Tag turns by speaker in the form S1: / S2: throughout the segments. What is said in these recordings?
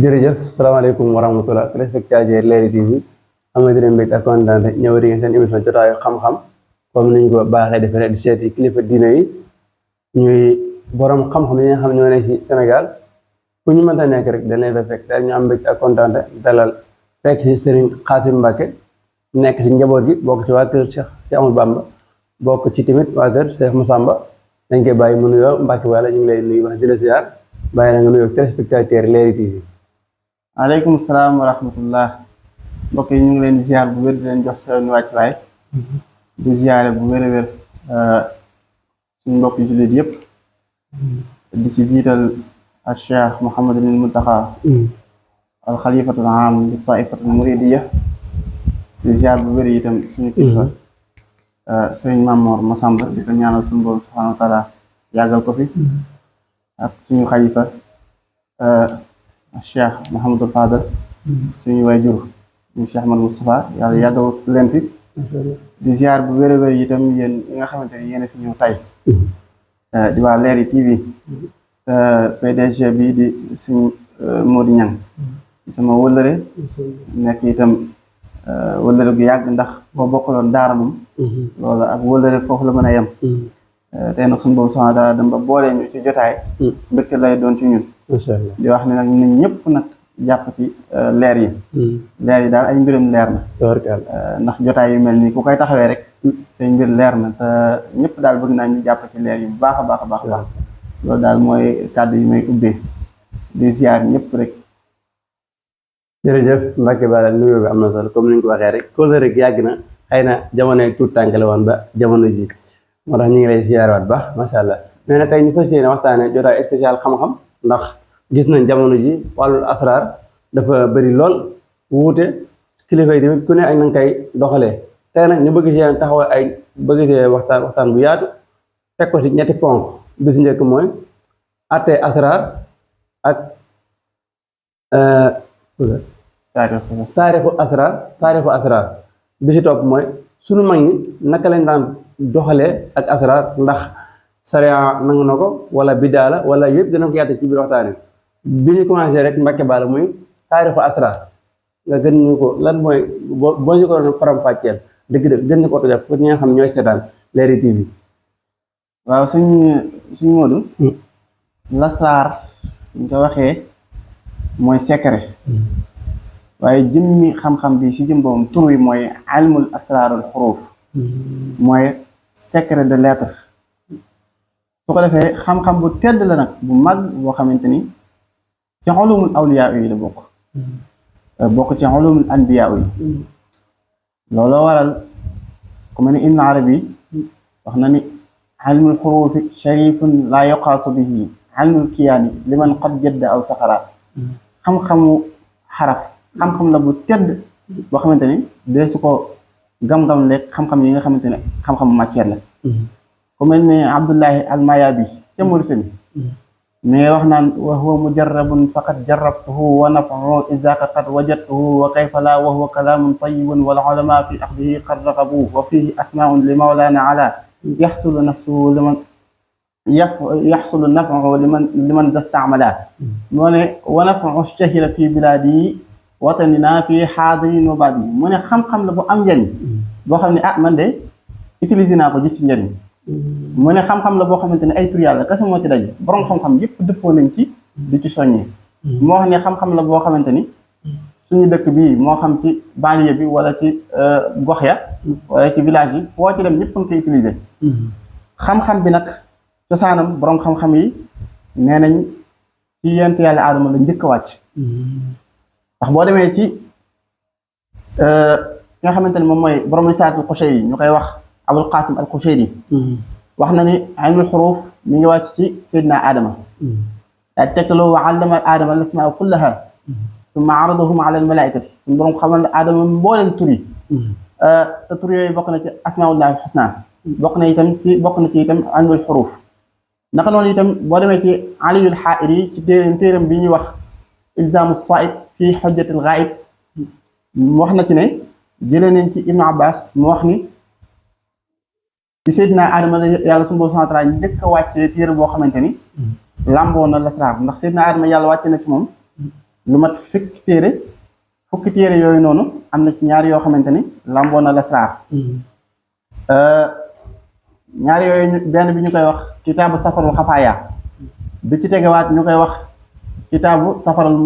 S1: jërëjëf salaamaaleykum wa rahmatulah téléspectateurs Leral TV amati nañ mbégte ak kontaan ñëw di ngeen seen émission jotaayu xam-xam comme ni ñu ko baaxee defee rek di seeti kilifa diine yi ñuy borom xam-xam yi nga xam ñoo nekk ci Sénégal fu ñu mënta nekk rek dañ leen fa fekk daal ñu am mbégte ak kontaan dalal fekk ci Serigne Khadim Mbacké nekk ci njaboot gi bokk ci waa kër Cheikh Amadou Bamba bokk ci tamit waa kër Cheikh Massamba dañ koy bàyyi mu nuyoo Mbacké wala ñu ngi lay nuyu wax di la ziar bàyyi na nga nuyoo téléspectateurs Leral TV.
S2: aleykum salaam wa rahmatullah mbokk yi ñu ngi leen di ziar bu wér di leen jox seen wàccuwaay di ziare bu wér a wér suñu mbokk jullit yëpp di ci jiital al Cheikh Mouhamadul Muntaxa al xalifatul aam li taifatul muridiya di ziar bu wér itam suñu kilifa sëriñ Mamoor Masamba di ko ñaanal suñu borom subhanahu wa taala yàggal ko fi ak suñu xalifa Cheikh Mouhamadul Fadal suñu waajur ñu Cheikh Ahmad Moustapha yàlla yàggal leen fi di ziar bu wér a wér itam yéen ñi nga xamante ne yéen a fi ñëw tay di waa Leral TV PDG bi di suñ Modou Niang sama wëllëre nekk itam wëllëre gu yàgg ndax boo bokkaloon daara moom loolu ak wëllëre foofu la mën a yem tey nag suñu boobu subhaanahu wa taala dem ba boolee ñu ci jotaay mbégte lay doon ci ñun di wax ne nag nañ ñëpp nag jàpp ci leer yi daal ay mbirum leer na ndax jotaay yu mel nii ku koy taxawee rek say mbir leer na te ñëpp daal bëgg naa ñu jàpp ci leer yi bu baax a baax a baax loolu daal mooy kàddu yi may ubbee di ziar ñëpp rek.
S1: jërëjëf Mbacké Balla nuyoo bi am na solo comme ni ñu ko waxee rek kóllëre rek yàgg na xëy na jamono tuut tànk la woon ba jamono ji moo tax ñu ngi lay ziarewaat baax macha allah mais nag tey ñu fas yéene waxtaanee jotaay spécial xam-xam ndax gis nañ jamono ji wàllul asraar dafa bëri lool wuute kilifa yi tamit ku ne ak na nga koy doxalee tey nag ñu bëgg ci taxawal ay bëgg ci waxtaan bu yaatu teg ko ci ñetti ponk bi si njëkk mooy atte asraar ak taarixu asraar bi si topp mooy sunu mag ñi naka lañ daan doxalee ak asraar ndax sariya nangu na ko wala bidaa la wala yëpp dina ko yaate ci biir waxtaan bi ñu commencé rek Mbacké Balla muy taarixu asraar nga gën ñu ko lan mooy boo ñu ko doon faram fàcceel dëgg-dëgg gën ñu ko tojee pour ñi nga xam ñooy seetaan Leral TV.
S2: waaw suñ Modou lasraar ñu ko waxee mooy secret waaye jëmmi xam-xam bi si jëm boobu tur wi mooy ilmul asraarul xuruuf mooy secret de lettre su ko defee xam-xam bu tedd la nag bu mag boo xamante ni ci ulumul awliyaa yi la bokk ci ulumul anbiyaa yi looloo waral ku mel ni Ibn Arabi wax na ni ilmul xuruufi sharifun laa yuqaasu bihi ilmul kiyaani liman qad jadda aw saxara xam-xamu xaraf xam-xam la bu tedd boo xamante ni dee su ko gam-gam lekk xam-xam yi nga xamante ne xam-xamu matière la ku mel ni Abdullahi Almayabi ca Mauritanie mais wax naan wa huwa mujarrabun faqad jarrabtuhu wa nafahu idaka qad wajadtuhu wa kayfa la wa huwa kalamun tayyibun wal ulama fi axdihi qad raqabu wa fihi asmaun li mawlana ala yaxsulu nafsuhu liman yaxsulu nafahu liman dastamala moo ne wa nafahu shahira fi biladi watanina fi xaadirin wa baadi mu ne xam-xam la bu am njëriñ boo xam ne man de utiliser naa ko gis ci njëriñ mu ne xam-xam la boo xamante ne ay tur yàlla kese moo ci daje borom xam-xam yëpp dëppoo nañ ci di ci soññee moo wax ne xam-xam la boo xamante ni suñu dëkk bii moo xam ci banlieue bi wala ci gox ya wala ci village yi foo ci dem ñëpp nga koy utiliser xam-xam bi nag cosaanam borom xam-xam yi nee nañ ci yent yàlla aadama la njëkk a wàcc ndax boo demee ci ki nga xamante ne moom mooy borom risalatul Qushayri ñu koy wax Abul Qasim al Qushayri wax na ni ilmul xuruuf mi ngi wàcc ci Seydina Adama daa tegtaloo wa allama Adama al asmaa kullaha summa aradahum ala al malaikati suñu borom xamal ne Adama mbooleen tur yi te tur yooyu bokk na ci asmaullahi al husna bokk na ci itam ilmul xuruuf naka noonu itam boo demee ci Aliyul Xaa'iri ci téeram bi ñuy wax ilzaamu saa'ib fii xujjatil ghaa'ib wax na ci ne jëlee nañ ci Ibnu Abbas mu wax ni ci Seydina Adama la yàlla suñu boroom subhaanahu wa taala njëkk a wàccee téere boo xamante ni làmboo na lasraar ndax Seydina Adama yàlla wàcce na ci moom lu mat fukki téere yooyu noonu am na ci ñaari yoo xamante ni lamboo na lasraar ñaari yooyu benn bi ñu koy wax kitaabu safarul xafaaya bi ci tegewaat ñu koy wax kitaabu safarul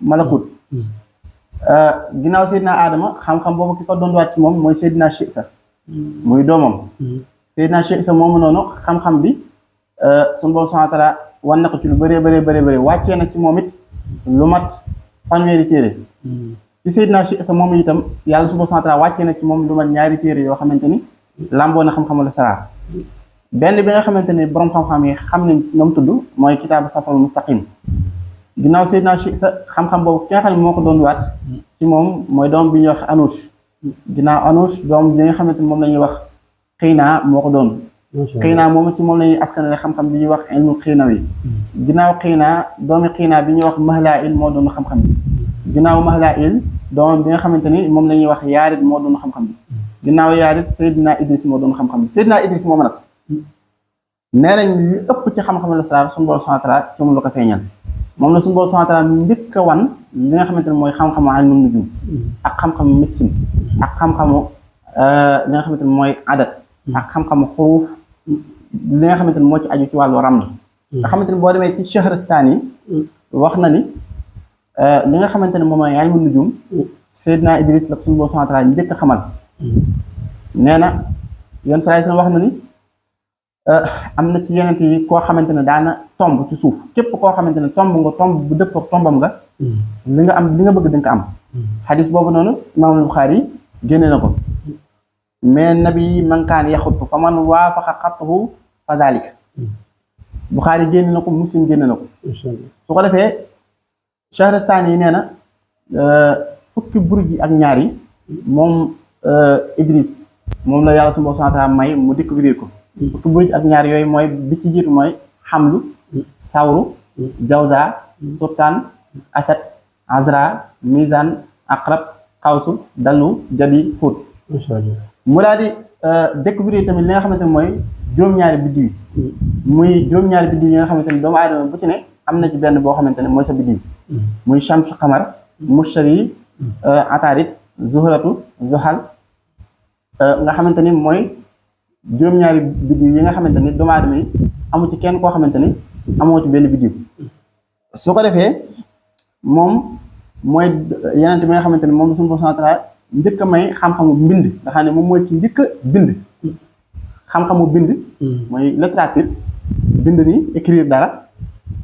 S2: malakut ginnaaw Seydina Adama xam-xam boobu ki ko doon waat ci moom mooy Seydina Chisa muy doomam Seydina Chisa moomu noonu xam-xam bi sunu Boroom subhaanahu wa taala wan na ko ci lu bëree wàccee na ci moom it lu mat fanweeri téere ci Seydina Chisa moomu itam yàlla sunu Boroom subhaanahu wa taala wàccee na ci moom lu mat ñaari téere yoo xamante ni lamboo na xam-xamu lasraar benn bi nga xamante ni borom xam-xam yi xam nañ ñoom tudd mooy kitaabu safarul mustaqim ginnaaw Seydina Chisa xam-xam boobu ki nga xam ne moo ko doon waat ci moom mooy doom bi ñuy wax Anush ginnaaw Anush doom bi nga xamante ni moom la ñuy wax Xiina moo ko doon Xiina moom ci moom la ñuy askanale xam-xam bi ñuy wax ilmu Xiina wi ginnaaw Xiina doomi Xiina bi ñuy wax Mahlail moo doon xam-xam bi ginnaaw Mahlail doom bi nga xamante ni moom la ñuy wax Yaarid moo doon xam-xam bi ginnaaw Yaarid Seydina Idris moo doon xam-xam bi Seydina Idris moom nag nee nañ li ëpp ci xam-xam lasraar sunu Boroom subhaanahu wa taala ci moom la ko feeñal moom la sunu Boroom subhaanahu wa taala njëkk a wan li nga xamante ne mooy xam-xamu ilmu nujum ak xam-xamu médecine ak xam-xamu li nga xamante ne mooy adat ak xam-xamu xuruuf li nga xamante ne moo ci aju ci wàllu ram nga xamante ne boo demee ci Shahrastaan yi wax na ni li nga xamante ne moom mooy ilmu nujum Seydina Idris la sunu Boroom subhaanahu wa taala njëkk a xamal nee na yoon salaay seen wax na ni am na ci yeneen yi koo xamante ne daana tomb ci suuf képp koo xamante ne tomb bu dëpp ak tombam nga li nga bëgg di nga ko am xadis boobu noonu imaamul Buxaari yi génne na ko mais nabi man kaan yaxutu fa man waafaqa xattuhu fa dalik Buxaari génne na ko Muslim génne na ko su ko defee Shahrastaan yi nee na fukki burj ak ñaar yi moom Idris moom la yàlla subhaanahu wa taala may mu découvrir ko fukki burj ak ñaar yooyu mooy bi ci jiitu mooy xamlu sawru jawza sultaan asad azra mizan aqrab xawsu dalu jadi xóot mu daal di découvrir tamit li nga xamante ne mooy juróom-ñaari biddiw yi muy juróom-ñaari biddiw yi nga xamante ne doomu aadama bu ci ne am na ci benn boo xamante ne mooy sa biddiw muy shams xamar mushtari atarit zuhratu zuhal nga xamante ni mooy juróom-ñaari biddiw yi nga xamante ni doomu aadama yi amu ci kenn koo xamante ni amoo ci benn biddiw su ko defee moom mooy yeneen bi nga xamante ni moom suñu Boroom subhaanahu wa taala njëkk a may xam-xamu mbind nga xam ne moom mooy ci njëkk a bind xam-xamu bind mooy littérature bind ni écrire dara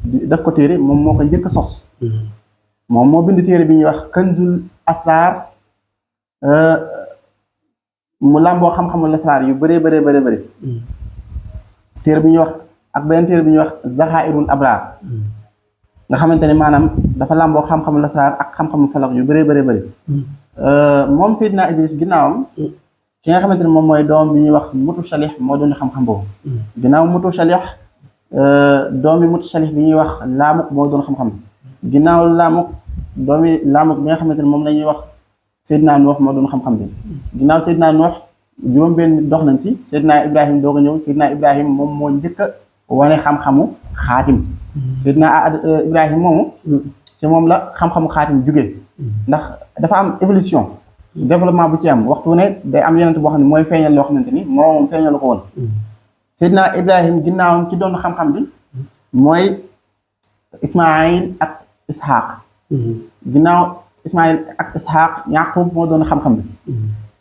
S2: daf ko téere moom moo ko njëkk a sos moom moo bind téere bi ñuy wax Kanzul Asrar mu làmboo xam-xamu lasraar yu bëree téere bi ñuy wax ak beneen téere bi ñuy wax Zaxaa'irul Abraar nga xamante ne maanaam dafa làmboo xam-xamu lasraar ak xam-xamu falak yu bëree moom Seydina Idris ginnaawam ki nga xamante ne moom mooy doom bi ñuy wax Mutu Shalih moo doon xam-xam boobu ginnaaw Mutu Shalih doomi Mutu Shalih bi ñuy wax Laamuk moo doon xam-xam ginnaaw Laamuk doomi Laamuk bi nga xamante ne moom la ñuy wax Seydina Nuux moo doon xam-xam bi ginnaaw Seydina Nuux juróom-benn dox nañ ci Seydina Ibrahim doog a ñëw Seydina Ibrahim moom moo njëkk a wane xam-xamu xaatim Seydina Ibrahim moomu ci moom la xam-xamu xaatim jugee ndax dafa am évolution développement bu ci am waxtu ne day am yeneen boo xam ne mooy feeñal loo xamante ni moom feeñalu ko woon Seydina Ibrahim ginnaawam ci doon xam-xam bi mooy Ismaayil ak Ishaq ginnaaw Ismaayil ak Ishaq Yaqub moo doon xam-xam bi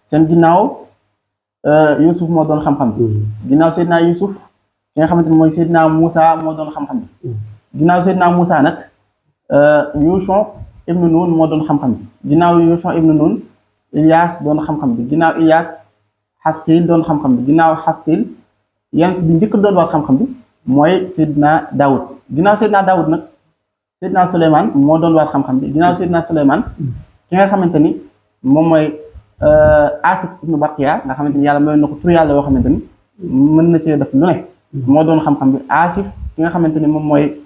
S2: seen ginnaaw Yusuf moo doon xam-xam bi ginnaaw Seydina Yusuf ki nga xamante ne mooy Seydina Moussa moo doon xam-xam bi ginnaaw Seydina Moussa nag Yuushon ibnu Nun moo doon xam-xam bi ginnaaw Yuushon ibnu Nun Ilias doon xam-xam bi ginnaaw Ilias Xasqiil doon xam-xam bi ginnaaw Xasqiil yan bi njëkk doon war xam-xam bi mooy Seydina Daoud ginnaaw Seydina Daoud nag Seydina Souleymane moo doon war xam-xam bi ginnaaw Seydina Souleymane ki nga xamante ni moom mooy Asif ibnu Barqiya nga xamante ni yàlla mayoon na ko tur yàlla yoo xamante ni mën na cee def lu ne moo doon xam-xam bi Asif ki nga xamante ni moom mooy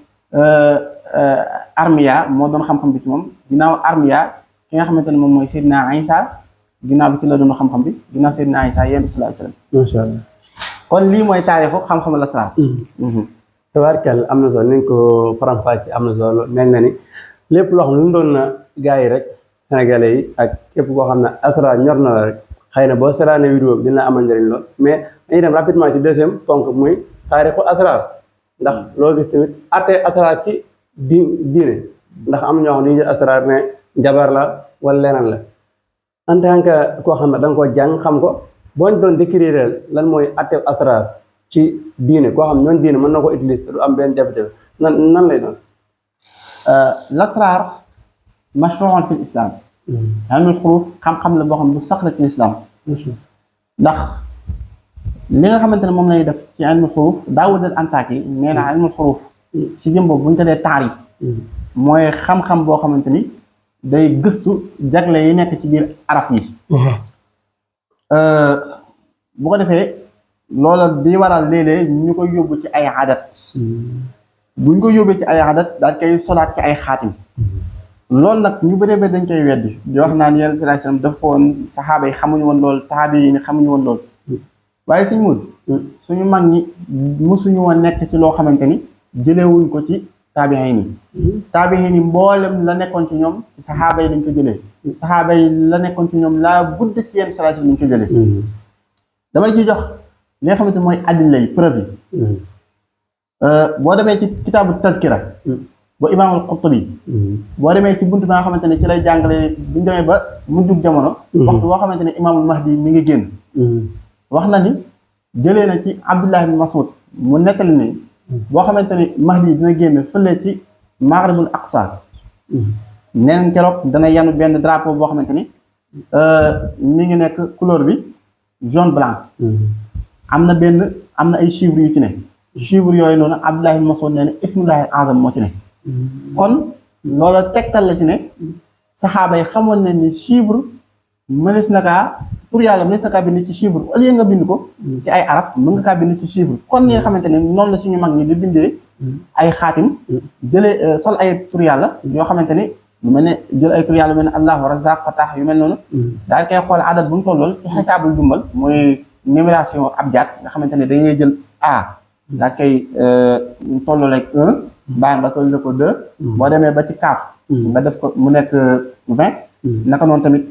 S2: Armiya moo doon xam-xam bi ci moom ginnaaw Armiya ki nga xamante ni moom mooy Seydina Isa ginnaaw bi ci la doon xam-xam bi ginnaaw Seydina Isa yéen sallallahu alayhi wasallam
S1: macha allah
S2: kon lii mooy taarixu xam-xamu lasraar
S1: tabaarkalla am na solo nañ ko faram-fàcce am na solo mel na ni lépp loo xam ne lu mu doon na gars yi rek sénégalais yi ak képp koo xam ne asrar ñor na la rek xëy na boo seetaanee vidéo bi dina amal njëriñ lool mais dañuy dem rapidement ci deuxième ponk muy taarixu asrar ndax loo gis tamit attee asrar ci diine ndax am ñoo xam ne dañuy jël asrar ne njabar la wala leneen la en tant que koo xam ne da nga ko jàng xam ko boo ñu doon décrire lan mooy attee asrar ci diine koo xam ñoon diine mën na ko utiliser du am benn jafe-jafe nan lay doon.
S2: lasraar mashruun fi islam. ilmul xuruuf xam-xam la boo xam ne bu sax la ci islam. ndax li nga xamante ne moom lay def ci ilmul xuruuf Daawud al-Antaaki nee na ilmul xuruuf ci jëm boobu bu ñu ko dee taarif mooy xam-xam boo xamante ni day gëstu jagle yi nekk ci biir araf yi. bu ko defee loola di waral léeg-léeg ñu koy yóbbu ci ay adat. buñ ko yóbbee ci ay adat daal koy solaat ci ay xaatim. loolu nag ñu bëree bëri dañ koy weddi di wax naan yéen sallallahu alayhi wasallam daf ko woon saxaaba yi xamuñu woon lool taabi yi ni xamuñu woon lool waaye suñ mud suñu mag ñi musuñu woon nekk ci loo xamante ni jëlewuñ ko ci taabiin yi taabiin yi mboolem la nekkoon ci ñoom ci saxaaba yi dañ ko jëlee saxaaba yi la nekkoon ci ñoom laa budd ci yéen sallallahu alayhi wasallam dañ ko jëlee dama la ciy jox li nga xamante mooy addila yi preuve yi boo demee ci kitaabu tazkira ba imaamul Qurtubi boo demee ci buntu ba nga xamante ne ci lay jàngale bu ñu demee ba mujjug jamono waxtu boo xamante ne imaamul Mahdi mi ngi génn wax na ni jëlee na ci Abdullah ibn Mas'ud mu nettali ni boo xamante ne Mahdi dina génn fële ci Maghribul Aqsa neen keroog dana yanu benn drapeau boo xamante ni mi ngi nekk couleur bi jaune blanc am na ay chiffres yu ci ne chiffres yooyu noonu Abdullah ibn Mas'ud nee na ismullahi azam moo ci ne kon loola tegtal la ci ne saxaaba yi xamoon nañ ni chiffre mënees na kaa pour yàlla mënees na kaa bind ci chiffre au lieu nga bind ko ci ay araf mën nga kaa bind ci chiffre kon ni nga xamante ne noonu la suñu mag ñi di bindee ay xaatim jëlee sol ay tur yàlla yoo xamante ni lu mel ne jël ay tur yàlla lu mel ne allahu razaq fatah yu mel noonu daal koy xool adat bu mu tollool ci xisaabul jumbal mooy numération abjad nga xamante ne dañuy jël a daal koy tolloo ak 1 baa nga toll ko 2 boo demee ba ci kaaf nga def ko mu nekk 20 naka noonu tamit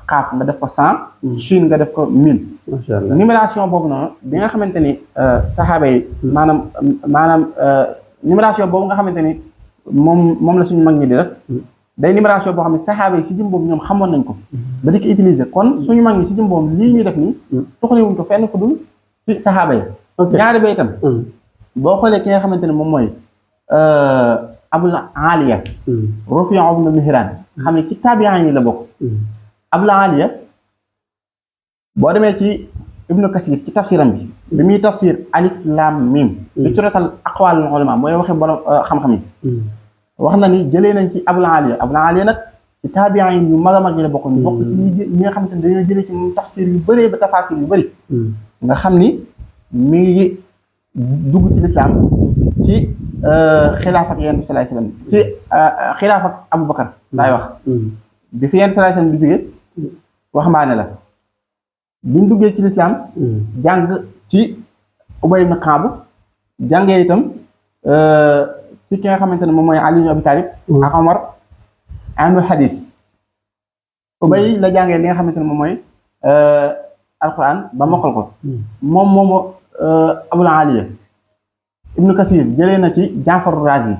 S2: xaaf nga def ko 100 chine nga def ko 1000 numération boobu noonu bi nga xamante ni saxaaba yi maanaam numération boobu nga xamante ni moom la suñu mag ñi di def day numération boo xam ne saxaaba yi si jëm boobu ñoom xamoon nañ ko ba di ko utiliser kon suñu mag ñi si jëm boobu lii ñuy def nii tuxaliwuñ ko fenn fu dul ci saxaaba yi ñaari ba itam boo xoolee ki nga xamante ne moom mooy Abul Aliya Rufi' ibn Mihran xam ne ci taabi'in yi la bokk Abul Aliya boo demee ci Ibnu Kasir ci tafsiram bi muy tafsir alif lam mim li turatal aqwalul ulama mooy waxe borom xam-xam yi wax na ni jëlee nañ ci Abul Aliya nag ci taabi'in yu mag a mag yi la bokk ñu bokk ci ñi nga xamante ne dañoo jëlee ci moom tafsir yu bëree ba tafasir yu bëri nga xam ni mi ngi dugg ci lislaam ci xilaaf ak yonent bi sallallahu alayhi wasallam ci xilaaf ak Aboubacar laay wax bi fi yonent bi sallallahu alayhi wasallam di jógee waxambaane la bi mu duggee ci lislaam jàng ci Ubay ibn Ka'b jàngee itam ci ki nga xamante ne moom mooy Ali ibn Abi Talib ak Omar ilmul hadis Ubay la jàngee li nga xamante ne moom mooy alquran ba mokkal ko moomu Abul Aliya Ibnu Kasir jëlee na ci Jaafar Razi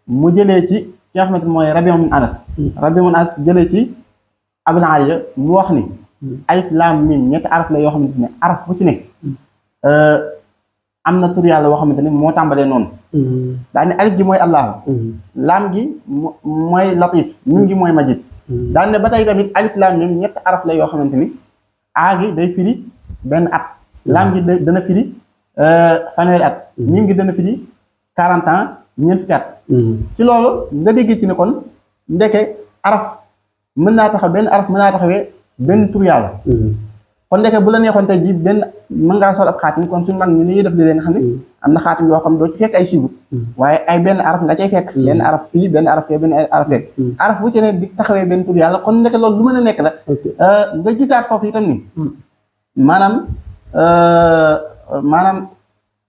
S2: mu jëlee ci ki nga xamante ne mooy Rabi' min Anas jëlee ci Abul Aliya mu wax ni alif laam miim ñetti araf la yoo xamante ne araf bu ci nekk am na tur yàlla boo xamante ni moo tàmbalee noonu daal ne alif gi mooy allahu laam gi mooy latif miim gi mooy majid daal ne ba tey tamit alif laam miim ñetti araf la yoo xamante ni a gi day firi benn at laam gi dana firi fanweeri at miim gi dana firi 40 ans ñeent fukki at ci loolu nga dégg ci ne kon ndeke araf mën naa taxaw benn araf mën naa taxawee benn tur yàlla kon ndeke bu la neexoon tey ji benn mën ngaa sol ab xaatim kon suñu mag ñu ni ñuy def léeg nga xam ne am na xaatim yoo xam doo ci fekk ay chiffres waaye ay benn araf nga cay fekk benn araf fii benn araf fee benn araf fekk araf bu ci ne di taxawee benn tur yàlla kon ndeke loolu lu mën a nekk la nga gisaat foofu itam ni maanaam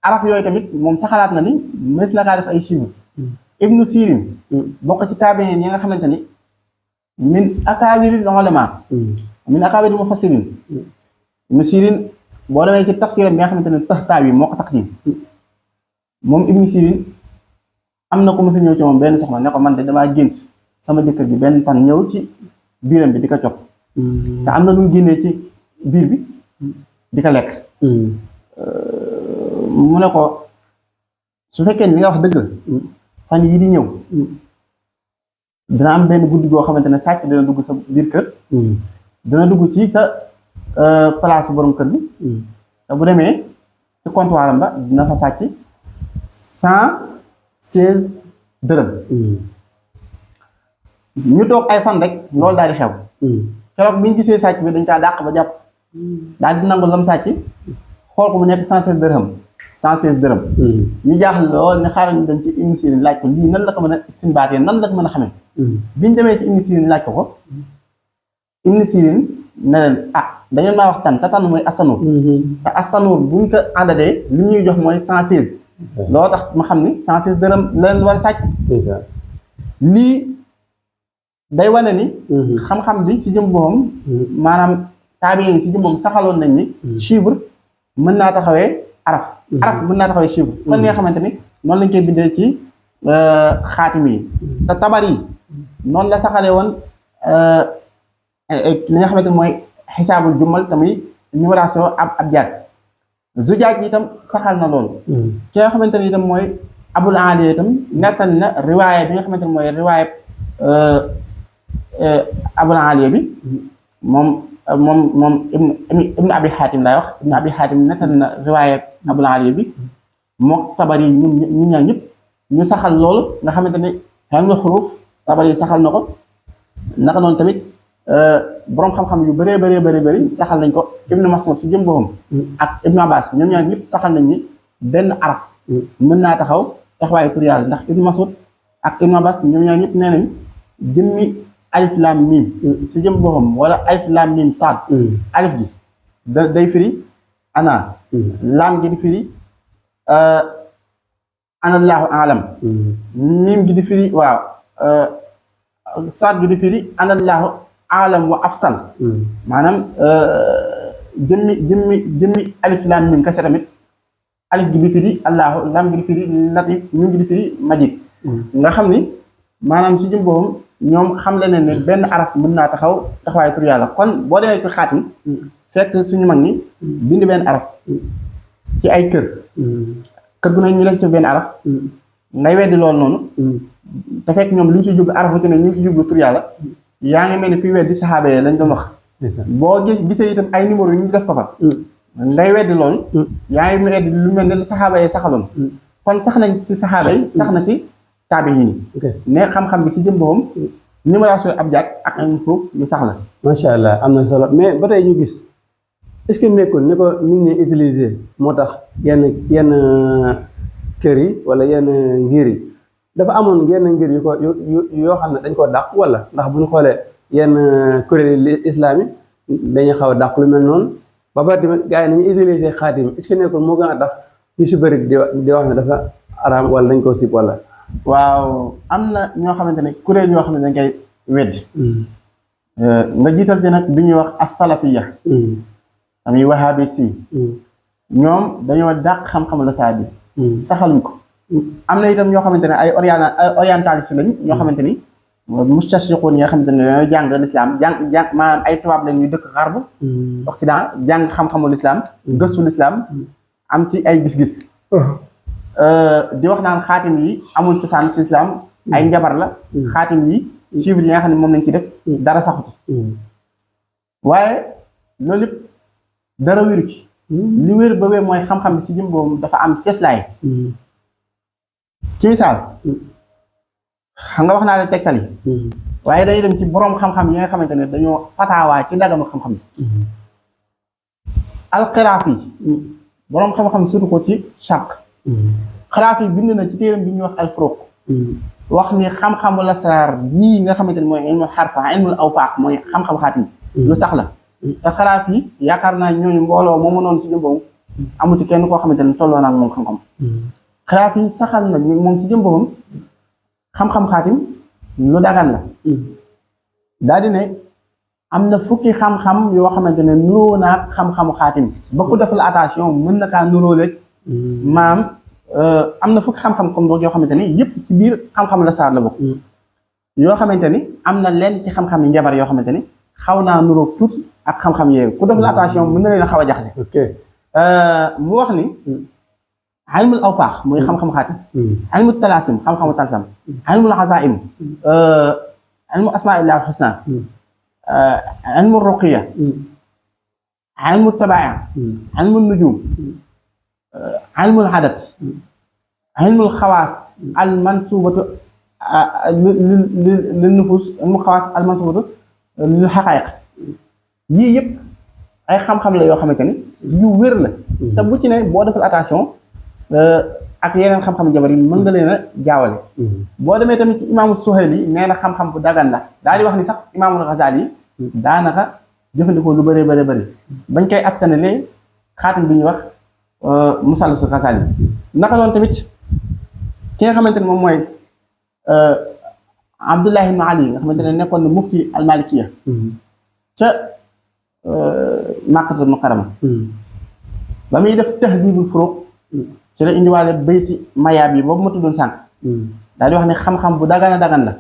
S2: araf yooyu tamit moom saxalaat na ni mës na kaa def ay chiffres ibnu Sirin bokk ci taabiin yi nga xamante ni min akaabiril ulama min akaabiril mufassirin ibnu Sirin boo demee ci tafsiram bi nga xamante ne Taxtaawi moo ko taqdim moom ibnu Sirin am na ko mës a ñëw ci moom benn soxna ne ko man de damaa gént sama jëkkër ji benn tan ñëw ci biiram bi di ko cof te am na lu mu génnee ci biir bi di ko lekk mu ne ko su fekkee ni li nga wax dëgg la fan yii di ñëw dina am benn guddi goo xamante ne sàcc dina dugg sa biir kër dina dugg ci sa place borom kër bi te bu demee ci comptoir am ba dina fa sàcc 116 dërëm ñu toog ay fan rek loolu daal di xew keroog bi ñu gisee sàcc bi dañ kaa dàq ba jàpp daal di nangu lam sàcc xool ko mu nekk 116 dërëm 116 dërëm ñu jaaxle lool ne xaaral ñu dem ci Ibnu Sirin laaj ko lii nan la ko mën a istinbaatee nan la ko mën a xamee biñ demee ci Ibnu Sirin laaj ko Ibnu Sirin ne leen da ngeen maa wax tan te tan mooy asanuur te asanuur buñ ko àndadee li ñuy jox mooy 116 loo tax ma xam ni 116 dërëm la leen war a sàcc lii day wane ni xam-xam bi ci jëm boppam maanaam taabiin si jëm boppam saxaloon nañ ni chiffre mën naa taxawee araf mën naa taxawee chiffre kon li nga xamante ni noonu lañ koy bindee ci xaatim yi te tabar yi noonu la saxalee woon li nga xamante ni mooy xisaabul jumal tamit numération ab jaat zujaaj yi itam saxal na loolu ki nga xamante ni itam mooy abul aliya itam nettali na riwaaya bi nga xamante ni mooy riwaaya abul aliya bi moom ibnu abi xaatim laay wax ibnu abi xaatim nettali na riwaaya abul aliya bi moo tabari ñu ñaar ñëpp ñu saxal loolu nga xamante ni xam nga xuruuf tabari saxal na ko naka noonu tamit boroom xam-xam yu bëri saxal nañ ko ibnu Mas'ud si jëm boppam ak ibnu Abbas ñoom ñaar ñëpp saxal nañ ni benn araf mën naa taxaw taxawaayu tur yàlla ndax ibnu Mas'ud ak ibnu Abbas ñoom ñaar ñëpp nee nañ jëmmi alif lam mim si jëm boppam wala alif lam mim saad alif gi day firi ana laam gi di firi anallahu alam mim gi di firi waaw saad gi di firi anallahu alam wa afsal maanaam jëmmi alif lam mim kese tamit alif gi di firi allahu lam gi di firi latif mim gi di firi majid nga xam ni maanaam si jëm boppam ñoom xam le ne benn araf mën naa taxaw taxawaay tur yàlla kon boo demee ci xaatim fekk suñu mag ñi bind benn araf ci ay kër gu ne ñu leen ci benn araf ngay weddi loolu noonu te fekk ñoom li ñu ci jublu arafu ci ne ñu ngi ci jublu tur yàlla yaa ngi mel ni kuy weddi saxaaba yi lañ doon wax boo gisee itam ay numéro yu ñu def ko fa ngay weddi loolu yaa ngi weddi lu mel ne saxaaba yi saxaloon kon sax nañ ci saxaaba yi sax na ci taabiin ne xam-xam bi si jëm boppam numération ab jaat ak ay foofu lu sax la
S1: macha allah am na solo mais ba tey ñu gis est-ce que nekkul ni ko nit ñi utiliser moo tax yenn kër yi wala yenn ngir yi dafa amoon yenn ngir yu ko yoo xam ne dañ koo dàq wala ndax bu ñu xoolee yenn kuréel islam yi dañuy xaw a dàq lu mel noonu ba pare tamit gars yi nañu utiliser xaatim est-ce que nekkul moo gën a tax ñu si bëri di wax ne dafa araam wala dañ koo sib wala
S2: waaw am na ñoo xamante ne kuréel yoo xam ne dañ koy weddi nga jiital ci nag bi ñuy wax as-salafiyya am wahabi si ñoom dañoo dàq xam-xam la saa bi saxaluñ ko am na itam ñoo xamante ne ay orientaliste lañ ñoo xamante ni mustashriqun yi nga xamante ne dañoo jàng l'islam jàng maanaam ay tubaab lañ ñu dëkk xarb occident jàng xam-xamu l'islam gëstu l'islam am ci ay gis-gis di wax naan xaatim yi amul cosaan ci islam ay njabar la xaatim yi chiffres yi nga xam ne moom lañ ci def dara saxu ci waaye loolu lépp dara wéru ci li wér ba wér mooy xam-xam bi si jëm boobu dafa am cëslaay ci misaal xam nga wax naa la tegtal yi waaye dañuy dem ci boroom xam-xam yi nga xamante ne dañoo fataawaa ci ndagamu xam-xam yi alxiraafi boroom xam-xam surtout ko ci Sharq xiraafi bind na ci téeram bi ñuy wax al-Furuq wax ni xam-xamu lasraar yii nga xamante ne mooy ilmul xarfa ilmul awfaaq mooy xam-xam xaatim lu sax la te xiraafi yaakaar naa ñooñu mbooloo moomu noonu si jëm boobu amu ci kenn koo xamante ne tolloo naa ak moom xam-xam xiraafi saxal na moom si jëm boppam xam-xam xaatim lu dagan la daal di ne am na fukki xam-xam yoo xamante ne nuroo naag xam-xamu xaatim ba ku defal attention mën na kaa nuroo rek maam am na fukki xam-xam comme boog yoo xamante ni yëpp ci biir xam-xam la saar la bokk yoo xamante ni am na leen ci xam-xam yi njabar yoo xamante ni xaw naa nuroog tuuti ak xam-xam yooyu ku defal attention mën na leen a xaw a jaxase mu wax ni ilmul awfaax muy xam-xam xaatim ilmul talaasim xam-xamu talsam ilmul azaim ilmu asmaillah al husna ilmu ruqiya ilmu tabaaya ilmu nujum ilmul adat ilmul xawaas al mansubatu lil nufus ilmul xawaas al mansubatu lil xaqaayiq yii yëpp ay xam-xam la yoo xamante ni yu wér la te bu ci ne boo defal attention ak yeneen xam-xam jabar yi mën nga leen a jaawale boo demee tamit ci imaamu Suhayli nee na xam-xam bu dagan la daal di wax ni sax imaamul Ghazali daanaka jëfandikoo lu bëree bëri bañ koy askanale xaatim bi ñuy wax musallas Ghazali naka noonu tamit ki nga xamante ne moom mooy Abdullah ibn Ali nga xamante ne nekkoon na mufti al Malikiya ca Makkatul Mukarrama ba muy def tahdibul furuq ci la indiwaale bayti mayaab yi boobu ma tuddoon sànq daal di wax ne xam-xam bu dagan la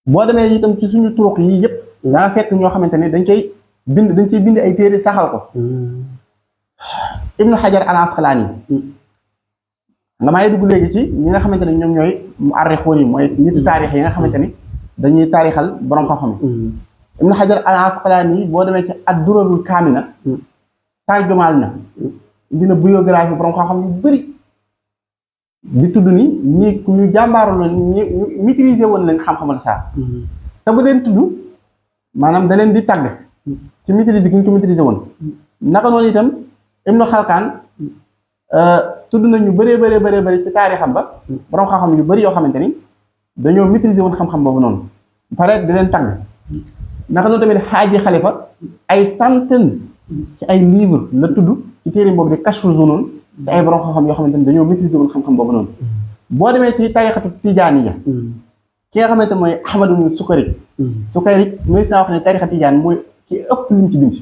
S2: boo demee itam ci suñu turuq yii yëpp daa fekk ñoo xamante ne dañ ciy bind ay téere saxal ko Ibnu Hajar al Asqalaani nga may dugg léegi ci ñi nga xamante ne ñoom ñooy mu arrixuun yi mooy nitu taarix yi nga xamante ni dañuy taarixal borom xam-xam yi Ibnu Hajar al Asqalaani boo demee ci ad-Durarul Kaamina tarjumaal na dina biographie borom xam-xam yu bëri di tudd ni ñi ñu jàmbaaroon la ñu maîtriser woon leen xam-xamal saa te bu leen tudd maanaam da leen di tàgg ci maîtriser gi ñu ko maîtriser woon naka noonu itam Ibnu Xalkaan tudd na ñu bëree ci taarixam ba borom xam-xam yu bëri yoo xamante ni dañoo maîtriser woon xam-xam boobu noonu pare di leen tàgg naka noonu tamit Xaaji Xalifa ay centaine ci ay livre la tudd ci téere boobu di Kashfu Zunun ci ay borom xam-xam yoo xamante ni dañoo maîtriser woon xam-xam boobu noonu boo demee ci tarixatu tijaaniya ki nga xamante mooy Ahmad ibn Sukayri mooy saa wax ne tarixa tijaan mooy ki ëpp lim ci bind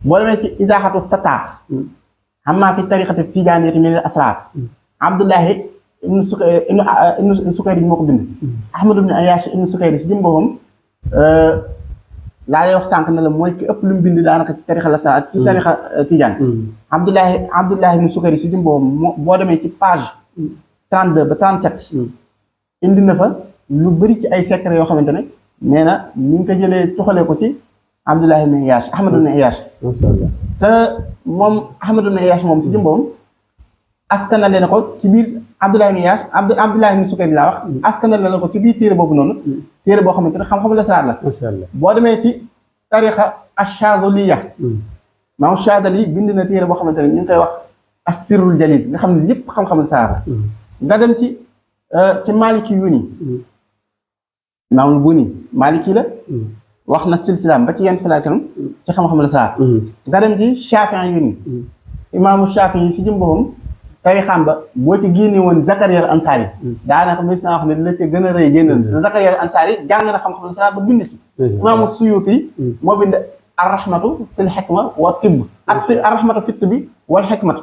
S2: boo demee ci Izaaxatu Sattaar xammaa fi tarixati tijaaniyati min al asraar Abdullahi ibnu Sukayri moo ko bind Ahmad ibn Ayaash ibnu Sukayri si jëm boppam laa lay wax sànq ne la mooy ki ëpp lu mu bind daanaka ci tarixa la sa ci tarixa tijaan Abdullahi ibn Sukayri si jëm boobu boo demee ci page 32 ba 37 indi na fa lu bëri ci ay secret yoo xamante ne nee na ñu ngi ko jëlee tuxalee ko ci Abdullahi ibn Ayaash Ahmad ibn Ayaash te moom Ahmad ibn Ayaash moom si jëm boobu askanale na ko ci biir Abdullahi ibn Ayaash Abdullahi ibn Sukayri laa wax askanale na ko ci biir téere boobu noonu téere boo xamante ne xam-xam la saar la boo demee ci tarixa ash-Shazaliya maam Shazali bind na téere boo xamante ne ñu ngi koy wax as-Sirrul Jalil nga xam ne lépp xam-xam la saar la nga dem ci Maliki yu ni maamul bu ni Maliki la wax na silsilaam ba ci yenn sallallahu alayhi wasallam ci xam-xam la saar nga dem ci Shafi'i yu ni imaamu Shafi'i yi si jëm boppam tarixam ba boo ci génne woon Zakaria al Ansari daanaka mis naa wax ne la ca gën a rëy génn Zakaria al Ansari jàng na xam-xam la saar ba bind ci imaamu Suyuti moo bind ar-rahmatu fil hikma wa tibb ak ar-rahmatu fit tibbi wal hikmatu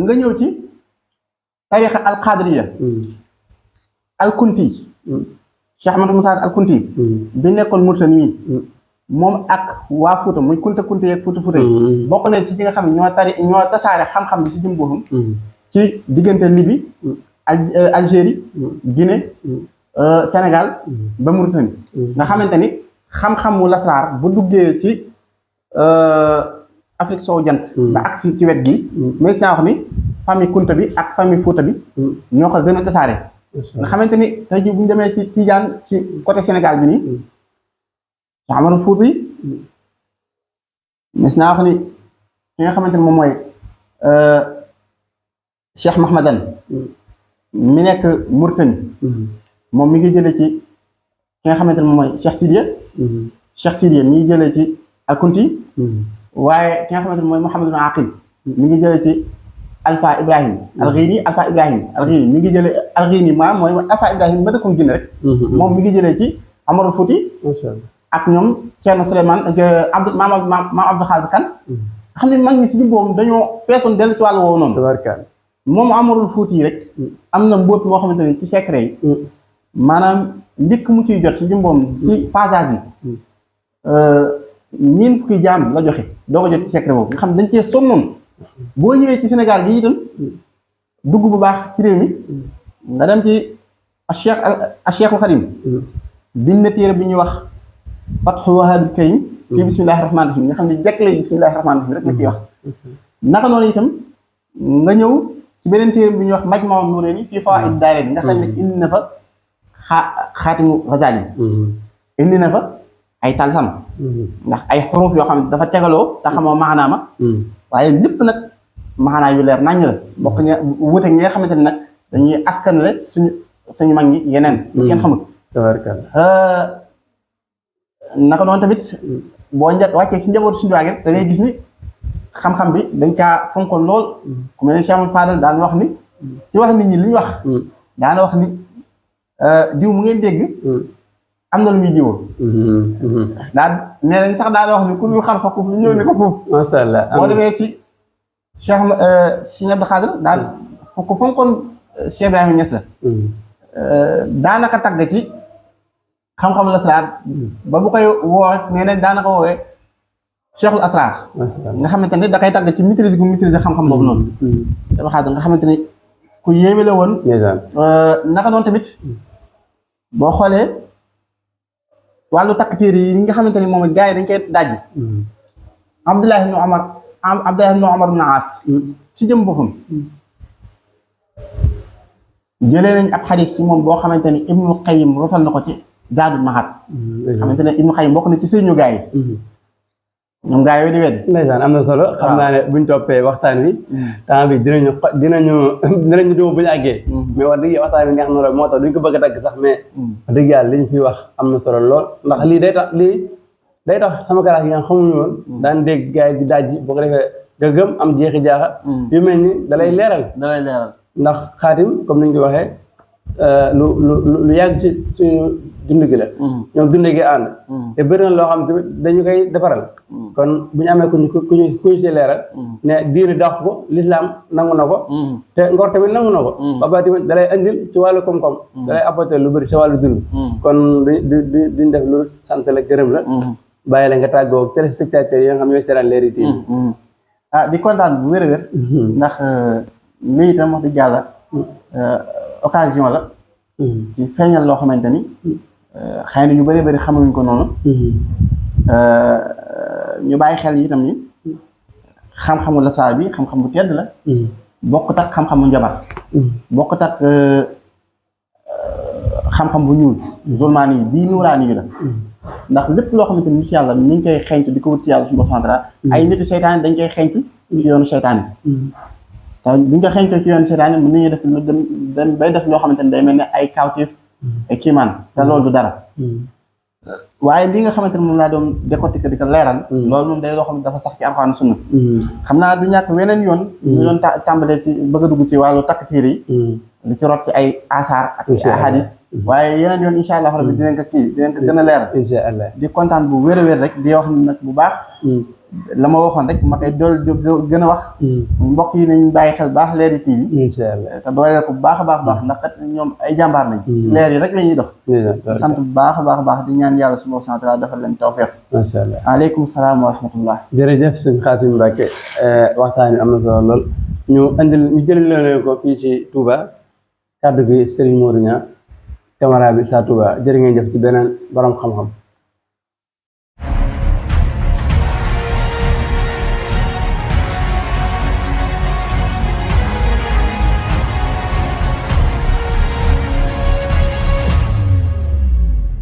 S2: nga ñëw ci tarixa al Qadiriya al Kunti Cheikh Ahmadou Moukhtar al Kunti bi nekkoon Mauritanie moom ak waa Fuuta muy kunta yeeg Fuuta yi bokk nañ ci ñi nga xam ne ñoo tasaare xam-xam bi si jëm boppam ci diggante Libye Algérie Guinée Sénégal ba Mauritanie nga xamante ni xam-xamu lasraar bu duggee ci Afrique soowu jant ba agsi ci wet gi mais naa wax ni famille kunta bi ak famille Fuuta bi ñoo ko gën a tasaare nga xamante ni tey jii bu ñu demee ci Tijaan ci côté Sénégal bi nii Cheikh Amadou Fouti mais naa wax ni ki nga xamante ni moom mooy Cheikh Mahmadan mi nekk Mauritanie moom mi ngi jëlee ci ki nga xamante ni moom mooy Cheikh Sidiya mi ngi jëlee ci Al-Kunti waaye ki nga xamante ni mooy Mouhamadou Aqil mi ngi jëlee ci Alpha Ibrahim Alghini Alpha Ibrahim Alghini mi ngi jëlee Alghini maam mooy Alpha Ibrahim ma dëkkoon Guinée rek moom mi ngi jëlee ci Amarul Fouti ak ñoom Thierno Souleymane ak maam Abdou Khadir Kane xam ne mag ñi si boobu dañoo feesoon dellu ci wàllu woowu noonu moom Amarul Fouti rek am na mbóot moo xamante ne ci secret yi maanaam njëkk mu ciy jot si jumboom ci phasage yi ñiin fukki jaam la joxe doo ko jot ci secret boobu nga xam dañ cee sonnoon boo ñëwee ci Sénégal gi itam dugg bu baax ci réew mi nga dem ci Cheikhul Khadim bind na téere bi ñuy wax Fathu Wahaabil Karim fii bismillahi rahmaani rahim nga xam ne jekkle bismillahi rahmaani rahim rek la ciy wax naka noonu itam nga ñëw ci beneen téere bi ñuy wax Majmahun Nurayni fii Fawaa'id Daarayni nga xam ne indi na fa Xaatimu Ghazali indi na fa ay talsam ndax ay xuruf yoo xam ne dafa tegaloo te xamoo maanaama waaye lépp nag maanaa yu leer naññ la bokk ña wuute ñi nga xamante ne nag dañuy askanale suñu mag ñi yeneen lu kenn xamul naka noonu tamit boo wàccee ci njabootu suñu waagir da ngay gis ni xam-xam bi dañ kaa fonkoon lool ku mel ne Cheikh Amadou Fadal daan wax ni ci wax nit ñi li ñu wax daana wax ni diw mu ngeen dégg am na lu muy jiwoo daal nee nañ sax daana wax ni ku dul xar fa kuuf lu ñëw ni ko fuuf
S1: masha Allah
S2: boo demee ci Cheikh Abdou Khadir daal ko fonkoon Cheikh Ibrahima Niass la daanaka tagg ci xam-xam lasraar ba bu koy woo nee nañ daanaka woowee Cheikhul Asrar nga xamante ne da koy tagg ci maîtrise gu maîtrise xam-xam boobu noonu Cheikh Khadir nga xamante ne ku yéeme la woon naka noonu tamit boo xoolee wàllu takk téere yi nga xamante ne moom gars yi dañ koy dajji Abdullah ibn Umar ibn As ci jëm boppam jëlee nañ ab xadis ci moom boo xamante ni Ibnu Qayyim rotal na ko ci Zaadul Ma'aad xamante ne Ibnu Qayyim bokk na ci sëriñu gaa yi ñoom gaa yooyu di weddi
S1: ndeysaan am na solo xam naa ne buñ toppee waxtaan wi temps bi dinañu dóob bu ñu àggee mais wax dëgg waxtaan bi neex na lool moo tax duñ ko bëgg a dagg sax mais wax dëgg yàlla liñ fi wax am na solo lool ndax lii day tax sama classe yi nga xamuñu woon daan dégg gaa yi di dajji boo ko defee nga gëm am jeexi jaaxa yu mel ni dalay leeral ndax xaatim comme ni ñu ko waxee lu yàgg ci suñu dund gi la ñoom dund gi ànd te bëri na loo xam tamit dañu koy defaral kon bu ñu amee kuñu ci leeral ne diine dàq ko lislaam nangu na ko te ngor tamit nangu na ko ba pare tamit dalay andil ci wàllu koom-koom dalay apporter lu bëri ci wàllu dund kon duñ def lu sant la gërëm la bàyyi la nga tàggoo téléspectateurs yi nga xam ñooy seetaan Leral TV
S2: di kontaan bu wér-wér ndax lii itam wax dëgg yàlla occasion la ci feeñal loo xamante ni xëy na ñu bëree bëri xamuñ ko noonu ñu bàyyi xel itam ni xam-xamu lasraar bi xam-xam bu tedd la bokkut ak xam-xamu njabar bokkut ak xam-xam bu ñuul zulmaani yi bii nuuraani yi la ndax lépp loo xamante ni nit yàlla mi ngi koy xeeñtu di ko wut ci yàlla suñu bopp ay niti seytaane dañ koy xeeñtu ci yoonu seytaane te buñ ko xeeñtoo ci yoonu seytaane mën nañu def lu dem bay def loo xamante ni day mel ne ay kawteef ay kiimaan te loolu du dara waaye li nga xamante ne moom laa doon décortiquer di ko leeral loolu moom day loo xam ne dafa sax ci Alxuraan sunna xam naa du ñàkk weneen yoon ñu doon tàmbalee ci bëgg a dugg ci wàllu takk téere yi li ci rot ci ay asaar ak hadis waaye yeneen yoon incha allah rabbi dinañ ko gën a leeral
S1: incha allah di
S2: kontaan bu wér a wér rek di wax nag bu baax la ma waxoon rek ma koy dool gën a wax mbokk yi nañ bàyyi xel baax Leral TV
S1: incha allah te
S2: dooleel ko bu baax a baax ndax kat ñoom ay jàmbaar nañ leer yi rek la ñuy dox sant bu baax a baax di ñaan yàlla subhaanahu wa taala defal leen tawfiq
S1: macha allah
S2: aleykum salaam wa rahmatullah
S1: jërëjëf sëñ Xaasim Mbàkke waxtaan wi am na solo lool ñu jël leen ko fii ci Touba kàddu gi Serigne Modou Niang caméra bi saa Touba jërë ngeen jëf ci beneen borom xam-xam